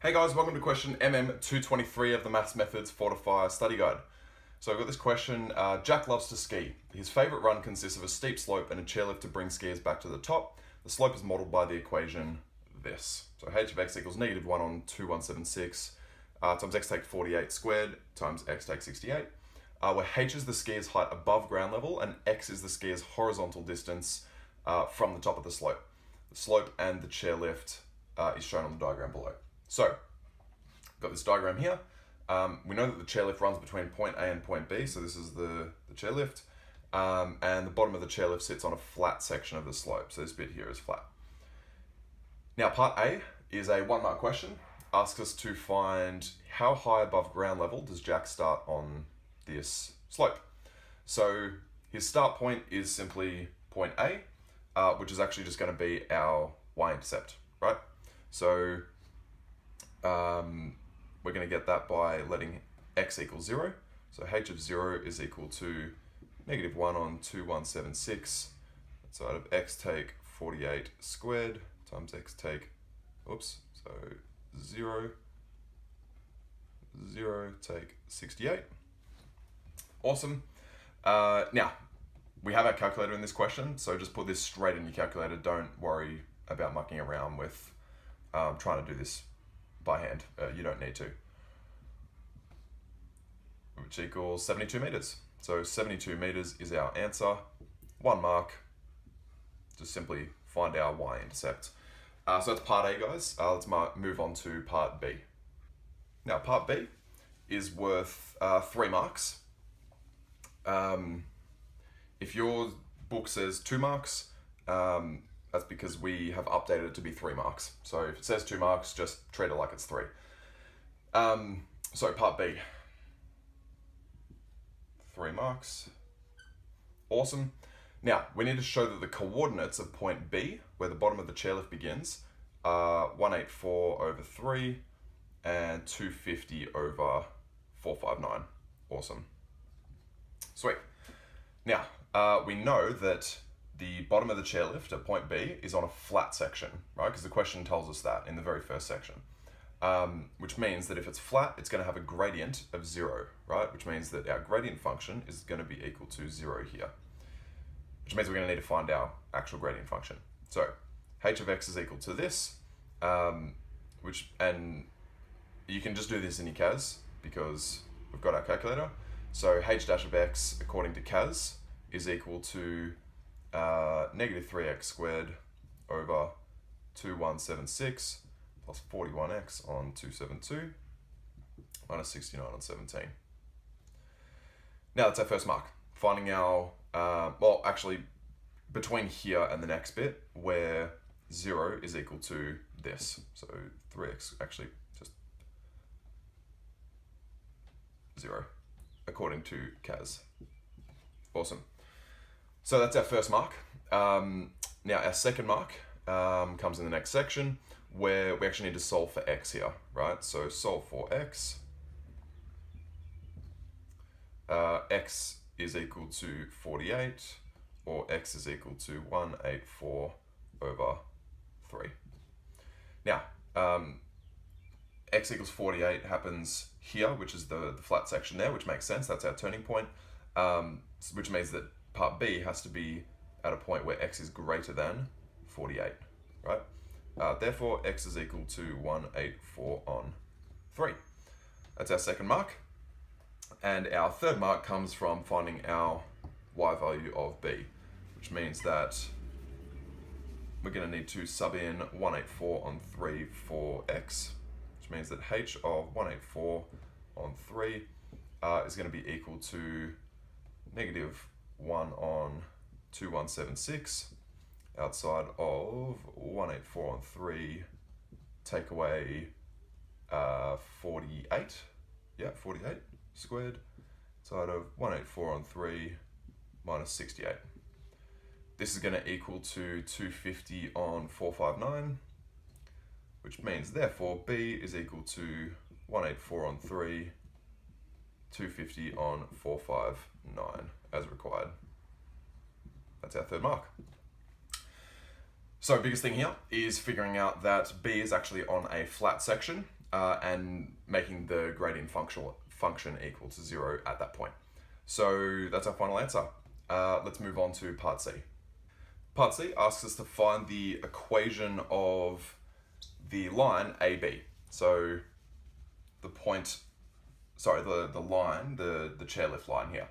Hey guys, welcome to question MM223 of the Maths Methods Fortify study guide. So I've got this question, Jack loves to ski. His favourite run consists of a steep slope and a chairlift to bring skiers back to the top. The slope is modelled by the equation this. So h of x equals -1 on 2176 times x take 48 squared times x take 68, where h is the skier's height above ground level and x is the skier's horizontal distance from the top of the slope. The slope and the chairlift is shown on the diagram below. So, got this diagram here. We know that the chairlift runs between point A and point B, so this is the chairlift, and the bottom of the chairlift sits on a flat section of the slope, so this bit here is flat. Now, part A is a 1-mark question, asks us to find how high above ground level does Jack start on this slope. So, his start point is simply point A, which is actually just going to be our y-intercept, right? So, we're going to get that by letting x equal 0. So h of 0 is equal to -1 on 2176. Side of x take 48 squared times x take, so 0 take 68. Awesome. Now, we have our calculator in this question, so just put this straight in your calculator. Don't worry about mucking around with trying to do this by hand. You don't need to. Which equals 72 meters. So 72 meters is our answer. 1 mark. Just simply find our y-intercept. So that's part A, guys. Let's move on to part B. Now, part B is worth 3 marks. If your book says 2 marks, that's because we have updated it to be 3 marks. So if it says 2 marks, just treat it like it's 3. So part B. 3 marks. Awesome. Now, we need to show that the coordinates of point B, where the bottom of the chairlift begins, are 184 over 3 and 250 over 459. Awesome. Sweet. Now, we know that the bottom of the chairlift at point B is on a flat section, right? Because the question tells us that in the very first section. Which means that if it's flat, it's going to have a gradient of 0, right? Which means that our gradient function is going to be equal to 0 here. Which means we're going to need to find our actual gradient function. So, h of x is equal to this, and you can just do this in your CAS because we've got our calculator. So h dash of x, according to CAS, is equal to -3x squared over 2176 plus 41x on 272 minus 69 on 17. Now that's our first mark. Finding our, well, actually, between here and the next bit, where 0 is equal to this. So 3x, actually, just 0, according to CAS. Awesome. So that's our first mark. Now our second mark comes in the next section, where we actually need to solve for x here, right? So solve for x. X is equal to 48, or x is equal to 184 over 3. Now, x equals 48 happens here, which is the flat section there, which makes sense. That's our turning point, which means that part B has to be at a point where x is greater than 48, right? Therefore, x is equal to 184 on 3. That's our second mark. And our third mark comes from finding our y value of b, which means that we're going to need to sub in 184 on 3 for x, which means that h of 184 on 3 is going to be equal to -1 on 2176 outside of 184 on 3, take away 48, 48 squared, outside of 184 on 3 minus 68. This is going to equal to 250 on 459, which means therefore B is equal to 184 on 3, 250 on 459 as required. That's our third mark. So biggest thing here is figuring out that B is actually on a flat section, and making the gradient function equal to 0 at that point. So that's our final answer. Let's move on to part C. Part C asks us to find the equation of the line AB. So the line, the chairlift line here.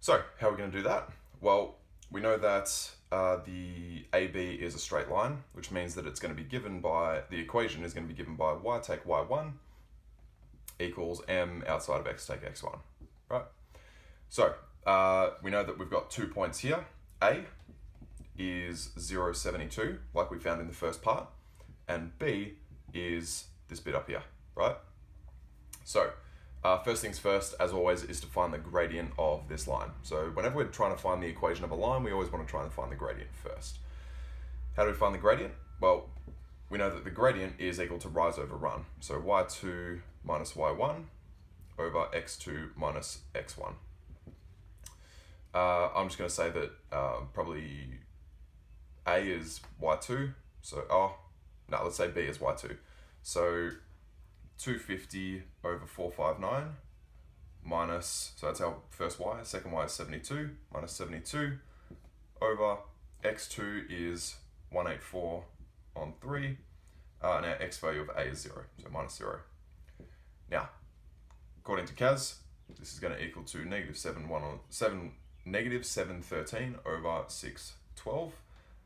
So how are we going to do that? Well, we know that the AB is a straight line, which means that it's going to be given by, the equation is going to be given by y take y1 equals m outside of x take x1, right? So we know that we've got 2 points here. A is 0.72, like we found in the first part, and B is this bit up here, right? So first things first, as always, is to find the gradient of this line. So whenever we're trying to find the equation of a line, we always want to try and find the gradient first. How do we find the gradient? Well, we know that the gradient is equal to rise over run. So y2 minus y1 over x2 minus x1. I'm just going to say that probably A is y2. So, let's say B is y2. So 250 over 459 minus, so that's our first y, second y is 72, minus 72 over x2 is 184 on 3, and our x value of A is 0, so minus 0. Now, according to Kaz, this is going to equal to negative 713 over 612,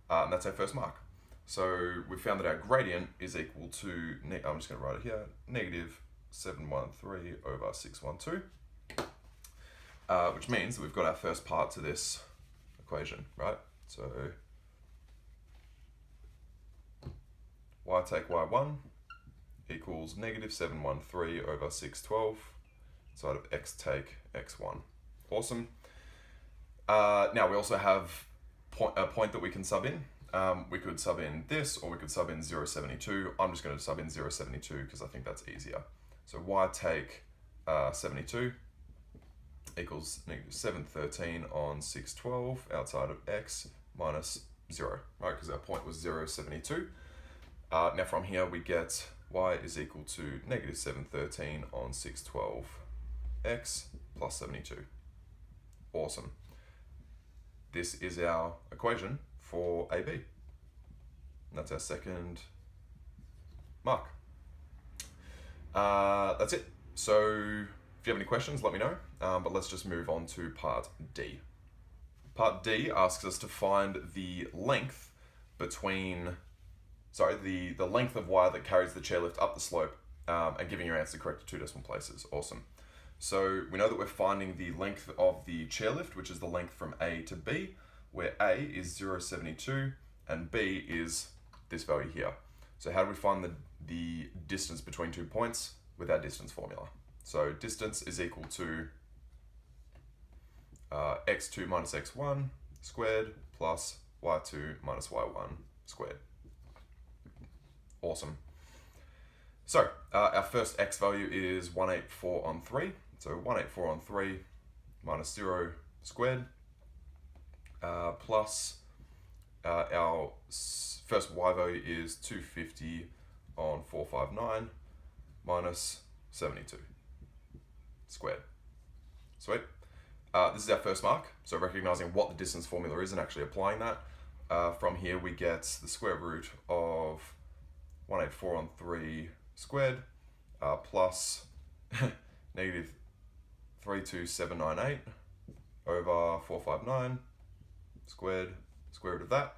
and that's our first mark. So we found that our gradient is equal to, I'm just going to write it here, negative 713 over 612, which means that we've got our first part to this equation, right? So y take y1 equals negative 713 over 612 inside of x take x1. Awesome. Now we also have a point that we can sub in. We could sub in this, or we could sub in 0.72. I'm just going to sub in 0.72 because I think that's easier. So y take 72 equals negative 713 on 612 outside of x minus 0, right? Because our point was 0.72. Now from here we get y is equal to negative 713 on 612 x plus 72. Awesome. This is our equation for AB. And that's our second mark. That's it. So if you have any questions, let me know. But let's just move on to part D. Part D asks us to find the length between, the length of wire that carries the chairlift up the slope, and giving your answer correct to 2 decimal places. Awesome. So we know that we're finding the length of the chairlift, which is the length from A to B, where A is 0.72 and B is this value here. So how do we find the distance between 2 points? With our distance formula. So distance is equal to x2 minus x1 squared plus y2 minus y1 squared. Awesome. So our first x value is 184 on 3. So 184 on 3 minus 0 squared plus our first y value is 250 on 459 minus 72 squared. Sweet. This is our first mark, so recognizing what the distance formula is and actually applying that. From here we get the square root of 184 on 3 squared plus negative 32798 over 459 squared, square root of that,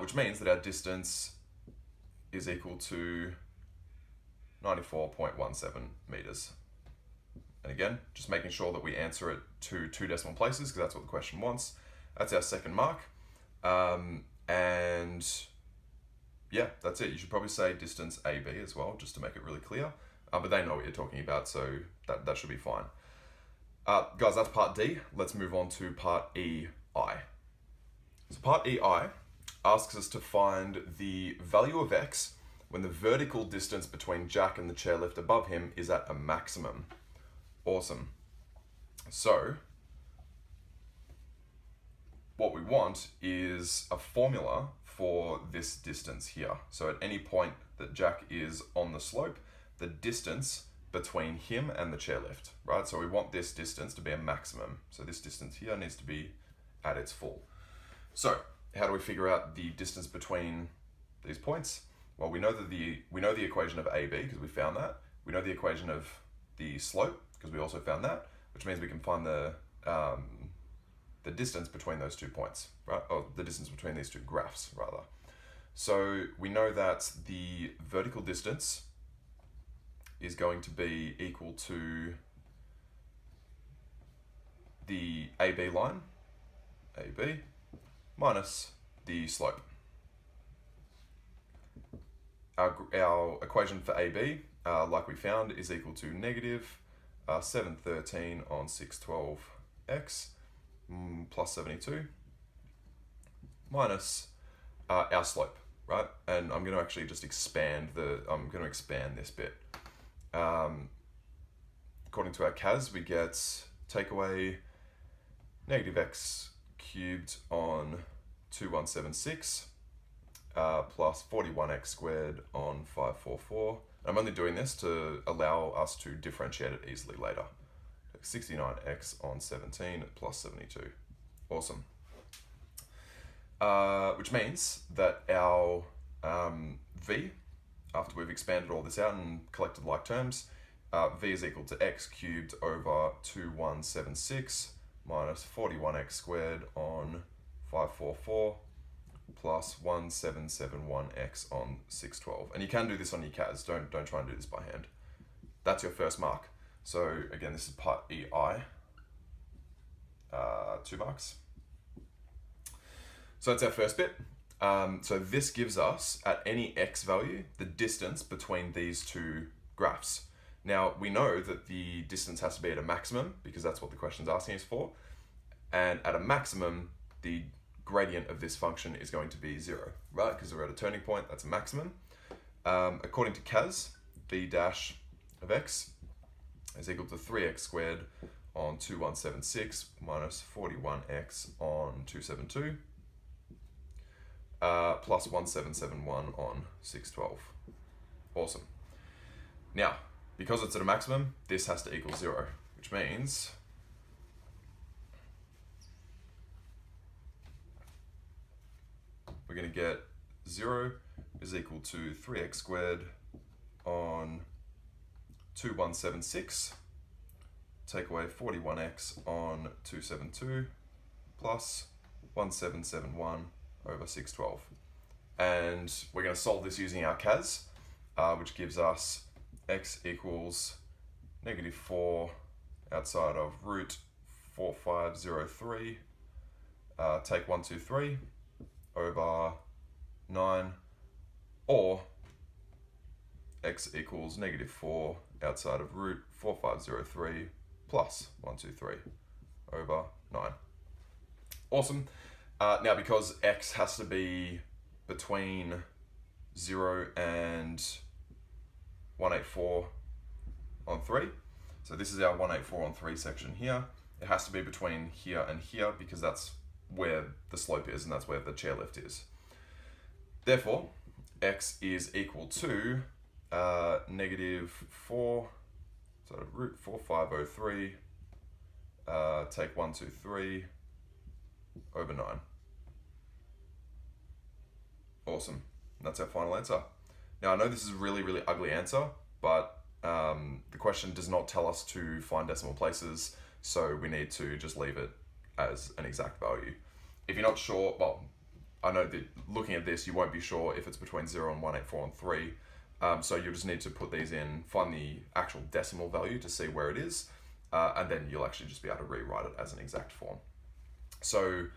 which means that our distance is equal to 94.17 meters. And again, just making sure that we answer it to 2 decimal places because that's what the question wants. That's our second mark. And yeah, that's it. You should probably say distance AB as well, just to make it really clear. But they know what you're talking about, so that should be fine. Guys, that's part D. Let's move on to part EI. So part EI asks us to find the value of x when the vertical distance between Jack and the chairlift above him is at a maximum. Awesome. So what we want is a formula for for this distance here. So at any point that Jack is on the slope, the distance between him and the chairlift, right? So we want this distance to be a maximum. So this distance here needs to be at its full. So how do we figure out the distance between these points? Well, we know the equation of AB because we found that. We know the equation of the slope because we also found that, which means we can find the distance between those 2 points, right? Or the distance between these two graphs, rather. So we know that the vertical distance is going to be equal to the AB line, AB, minus the slope. Our equation for AB, like we found, is equal to negative 713 on 612x plus 72 minus our slope, right? And I'm going to actually just expand this bit. According to our CAS, we get take away negative x cubed on 2176 plus 41x squared on 544. And I'm only doing this to allow us to differentiate it easily later. 69x on 17 plus 72. Awesome. Which means that our v, after we've expanded all this out and collected like terms, v is equal to x cubed over 2176 minus 41x squared on 544 plus 1771x on 612. And you can do this on your CAS, don't try and do this by hand. That's your first mark. So again, this is part EI, 2 marks. So that's our first bit. So this gives us, at any x value, the distance between these two graphs. Now, we know that the distance has to be at a maximum, because that's what the question's asking us for. And at a maximum, the gradient of this function is going to be 0, right? Because we're at a turning point, that's a maximum. According to CAS, v dash of x is equal to 3x squared on 2176 minus 41x on 272 plus 1771 on 612. Awesome. Now, because it's at a maximum, this has to equal 0, which means we're going to get 0 is equal to 3x squared on 2176, take away 41x on 272, plus 1771 over 612. And we're going to solve this using our CAS, which gives us x equals negative 4 outside of root 4503, take 123 over 9, or x equals negative 4 outside of root 4503 plus 123 over 9. Awesome. Now, because x has to be between 0 and 184 on 3, so this is our 184 on 3 section here. It has to be between here and here because that's where the slope is and that's where the chairlift is. Therefore, x is equal to negative 4, so root 4503, take 123 over 9. Awesome. And that's our final answer. Now, I know this is a really, really ugly answer, but the question does not tell us to find decimal places, so we need to just leave it as an exact value. If you're not sure, well, I know that looking at this, you won't be sure if it's between 0 and 184 and 3, so you'll just need to put these in, find the actual decimal value to see where it is, and then you'll actually just be able to rewrite it as an exact form. So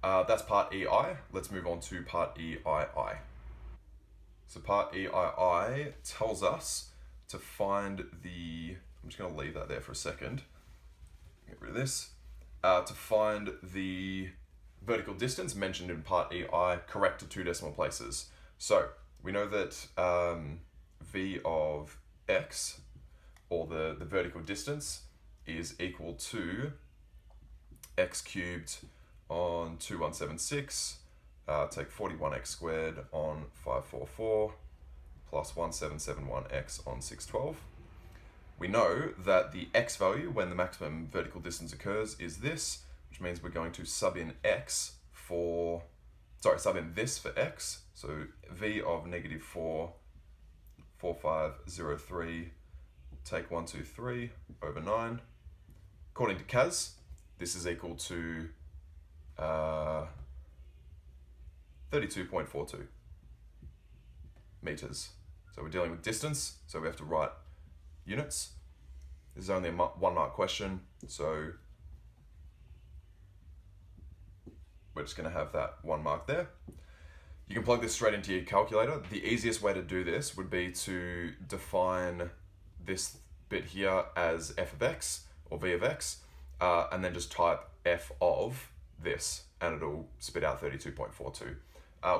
that's part EI. Let's move on to part EII. So part EII tells us to find the, I'm just going to leave that there for a second, get rid of this, to find the vertical distance mentioned in part EI correct to 2 decimal places. So we know that v of x, or the vertical distance, is equal to x cubed on 2176 take 41x squared on 544 plus 1771x on 612. We know that the x value when the maximum vertical distance occurs is this, which means we're going to sub in this for x. So v of negative 4.4503 take 123 over 9. According to Kaz, this is equal to 32.42 meters. So we're dealing with distance, so we have to write units. This is only a 1 mark question, so we're just going to have that 1 mark there. You can plug this straight into your calculator. The easiest way to do this would be to define this bit here as f of x or v of x, and then just type f of this, and it'll spit out 32.42.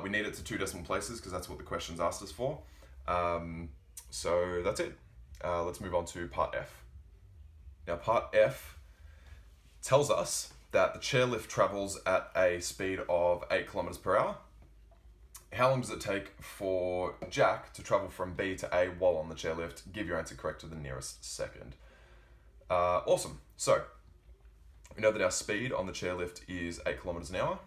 We need it to 2 decimal places because that's what the question's asked us for. So that's it. Let's move on to part F. Now part F tells us that the chairlift travels at a speed of 8 kilometers per hour. How long does it take for Jack to travel from B to A while on the chairlift? Give your answer correct to the nearest second. Awesome. So we know that our speed on the chairlift is 8 kilometers an hour.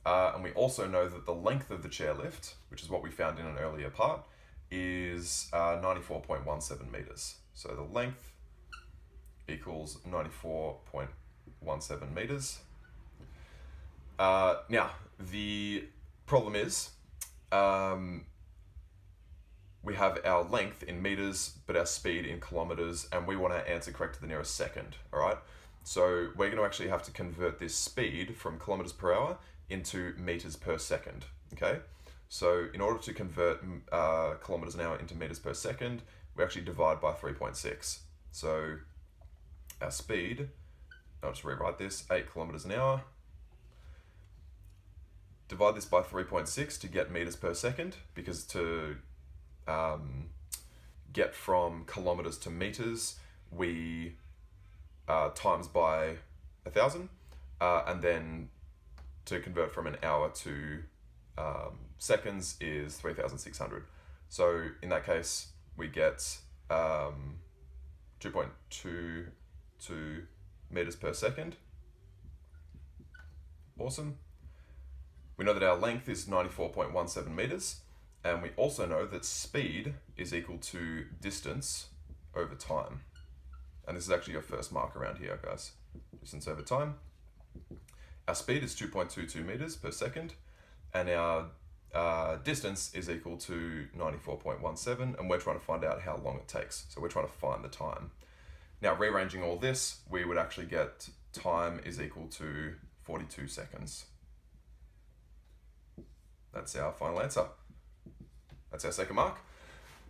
And we also know that the length of the chairlift, which is what we found in an earlier part, is 94.17 meters. So the length equals 94.17 meters. Now, the problem is we have our length in meters, but our speed in kilometers, and we want to answer correct to the nearest second, all right? So we're going to actually have to convert this speed from kilometers per hour into meters per second, okay? So in order to convert kilometers an hour into meters per second, we actually divide by 3.6. So our speed, I'll just rewrite this, 8 kilometers an hour. Divide this by 3.6 to get meters per second, because to get from kilometers to meters, we times by 1,000, and then to convert from an hour to seconds is 3,600. So in that case, we get 2.22 meters per second. Awesome. We know that our length is 94.17 meters, and we also know that speed is equal to distance over time. And this is actually your first mark around here, guys. Distance over time. Our speed is 2.22 meters per second, and our distance is equal to 94.17, and we're trying to find out how long it takes. So we're trying to find the time. Now, rearranging all this, we would actually get time is equal to 42 seconds. That's our final answer. That's our second mark.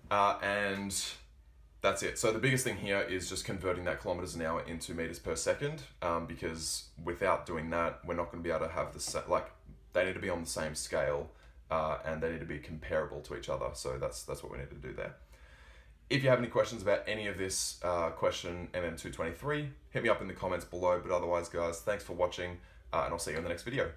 And that's it. So the biggest thing here is just converting that kilometers an hour into meters per second, because without doing that, we're not going to be able to have they need to be on the same scale, and they need to be comparable to each other. So that's what we need to do there. If you have any questions about any of this question MM223, hit me up in the comments below. But otherwise, guys, thanks for watching, and I'll see you in the next video.